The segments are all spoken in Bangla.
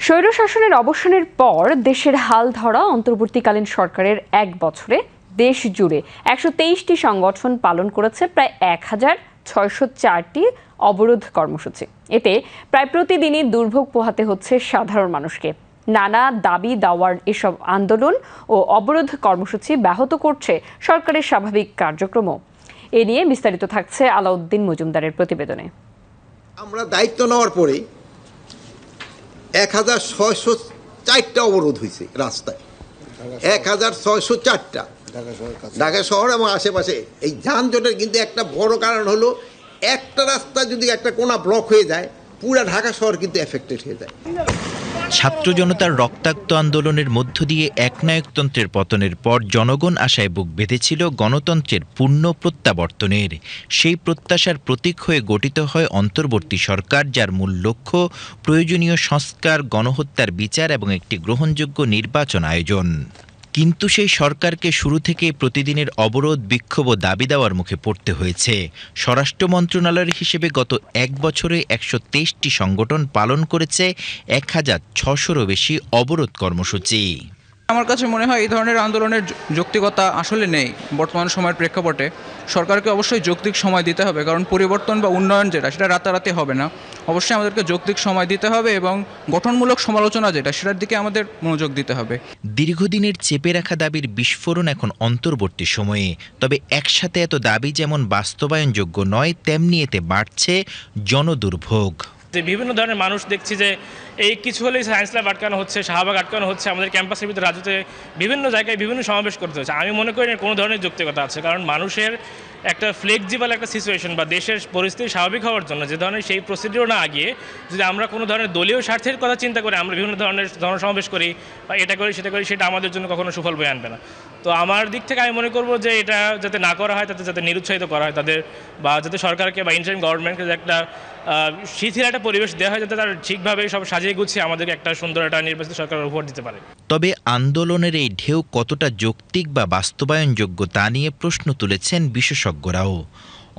স্বৈরশাসনের অবসানের পর দেশের হাল ধরা অন্তর্বর্তীকালীন সরকারের এক বছরে দেশ জুড়ে ১২৩টি সংগঠন পালন করেছে প্রায় ১,৬০৪টি অবরোধ কর্মসূচি। এতে প্রায় প্রতিদিনই দুর্ভোগ পোহাতে হচ্ছে সাধারণ মানুষকে। নানা দাবি দাওয়ার এসব আন্দোলন ও অবরোধ কর্মসূচি ব্যাহত করছে সরকারের স্বাভাবিক কার্যক্রমও। এ নিয়ে বিস্তারিত থাকছে আলাউদ্দিন মজুমদারের প্রতিবেদনে। আমরা দায়িত্ব নেওয়ার পরে ১,৬০৪টা অবরোধ হয়েছে রাস্তায়, ১,৬০৪টা ঢাকা শহর এবং আশেপাশে। এই যানজটের কিন্তু একটা বড় কারণ হলো, একটা রাস্তা যদি একটা কোনা ব্লক হয়ে যায়, পুরা ঢাকা শহর কিন্তু এফেক্টেড হয়ে যায়। ছাত্র জনতার রক্তাক্ত আন্দোলনের মধ্য দিয়ে একনায়কতন্ত্রের পতনের পর জনগণ আশায় বুক বেঁধেছিল গণতন্ত্রের পূর্ণ প্রত্যাবর্তনের। সেই প্রত্যাশার প্রতীক হয়ে গঠিত হয় অন্তর্বর্তী সরকার, যার মূল লক্ষ্য প্রয়োজনীয় সংস্কার, গণহত্যার বিচার এবং একটি গ্রহণযোগ্য নির্বাচন আয়োজন। কিন্তু সেই সরকারকে শুরু থেকে প্রতিদিনের অবরোধ, বিক্ষোভ ও দাবি দেওয়ার মুখে পড়তে হয়েছে। স্বরাষ্ট্র মন্ত্রণালয়ের হিসেবে গত এক বছরে ১২৩টি সংগঠন পালন করেছে ১,৬০০-রও বেশি অবরোধ কর্মসূচি। আমার কাছে মনে হয় এই ধরনের আন্দোলনের যৌক্তিকতা আসলে নেই বর্তমান সময়ের প্রেক্ষাপটে। সরকারকে অবশ্যই যৌক্তিক সময় দিতে হবে, কারণ পরিবর্তন বা উন্নয়ন সেটা রাতারাতি হবে না। অবশ্যই আমাদেরকে যৌক্তিক সময় দিতে হবে এবং গঠনমূলক সমালোচনা সেটার দিকে আমাদের মনোযোগ দিতে হবে। দীর্ঘদিনের চেপে রাখা দাবির বিস্ফোরণ এখন অন্তর্বর্তী সময়ে। তবে একসাথে এত দাবি যেমন বাস্তবায়নযোগ্য নয়, তেমনি এতে বাড়ছে জনদুর্ভোগ। যে বিভিন্ন ধরনের মানুষ দেখছি যে এই কিছু হলেই সায়েন্স ল্যাব আটকানো হচ্ছে, শাহবাগ আটকানো হচ্ছে, আমাদের ক্যাম্পাসের ভিতরে রাজ্যতে বিভিন্ন জায়গায় বিভিন্ন সমাবেশ করতে হচ্ছে। আমি মনে করি না কোনো ধরনের যৌক্তিকতা আছে, কারণ মানুষের একটা ফ্লেক্সিবল একটা সিচুয়েশন বা দেশের পরিস্থিতি স্বাভাবিক হওয়ার জন্য যে ধরনের সেই প্রসিডিওর না আগিয়ে যদি আমরা কোনো ধরনের দলীয় স্বার্থের কথা চিন্তা করে আমরা বিভিন্ন ধরনের জনসমাবেশ করি বা এটা করি সেটা করি, সেটা আমাদের জন্য কখনো সুফল বয়ে আনবে না। তো আমার দিক থেকে আমি মনে করব যে এটা যাতে না করা হয়, তাতে যাতে নিরুৎসাহিত করা হয় তাদের, বা যাতে সরকারকে বা ইন্টারিম গভর্নমেন্টকে একটা শিথিল একটা পরিবেশ দেওয়া হয়, যাতে তারা ঠিকভাবে সব সাজিয়ে গুছিয়ে আমাদেরকে একটা সুন্দর একটা নির্বাচিত সরকারের উপহার দিতে পারে। তবে আন্দোলনের এই ঢেউ কতটা যৌক্তিক বা বাস্তবায়নযোগ্য তা নিয়ে প্রশ্ন তুলেছেন বিশেষজ্ঞরাও।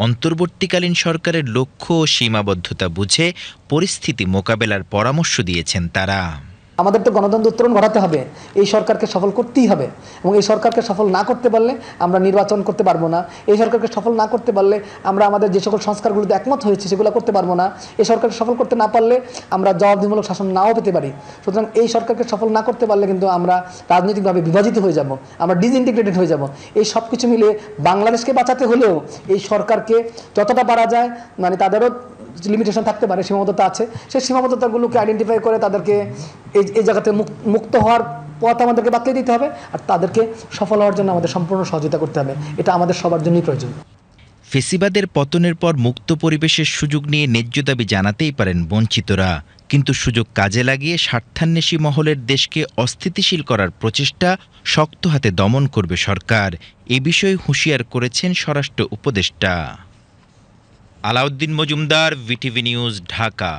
অন্তর্বর্তীকালীন সরকারের লক্ষ্য ও সীমাবদ্ধতা বুঝে পরিস্থিতি মোকাবেলার পরামর্শ দিয়েছেন তারা। আমাদের তো গণতন্ত্র উত্তরণ ঘটাতে হবে, এই সরকারকে সফল করতেই হবে, এবং এই সরকারকে সফল না করতে পারলে আমরা নির্বাচন করতে পারবো না। এই সরকারকে সফল না করতে পারলে আমরা আমাদের যে সকল সংস্কারগুলোতে একমত হয়েছে সেগুলো করতে পারবো না। এই সরকারকে সফল করতে না পারলে আমরা জবাবদিহিমূলক শাসন নাও পেতে পারি। সুতরাং এই সরকারকে সফল না করতে পারলে কিন্তু আমরা রাজনৈতিকভাবে বিভাজিত হয়ে যাব, আমরা ডিসইন্টিগ্রেটেড হয়ে যাব। এই সব কিছু মিলে বাংলাদেশকে বাঁচাতে হলেও এই সরকারকে যতটা পারা যায়, মানে তাদেরও লিমিটেশন থাকতে পারে, সীমাবদ্ধতা আছে, সেই সীমাবদ্ধতাগুলোকে আইডেন্টিফাই করে তাদেরকে এই জায়গাতে মুক্ত হওয়ার পথ আমাদেরকে বাতলে দিতে হবে, আর তাদেরকে সফল হওয়ার জন্য আমাদের সম্পূর্ণ সহযোগিতা করতে হবে। এটা আমাদের সবার জন্যই প্রয়োজন। ফেসিবাদের পতনের পর মুক্ত পরিবেশের সুযোগ নিয়ে ন্যায্য দাবি জানাতেই পারেন বঞ্চিতরা, কিন্তু সুযোগ কাজে লাগিয়ে স্বার্থান্বেষী মহলের দেশকে অস্থিতিশীল করার প্রচেষ্টা শক্ত হাতে দমন করবে সরকার। এ বিষয়ে হুঁশিয়ার করেছেন স্বরাষ্ট্র উপদেষ্টা। Alauddin Majumdar, VTV news, Dhaka.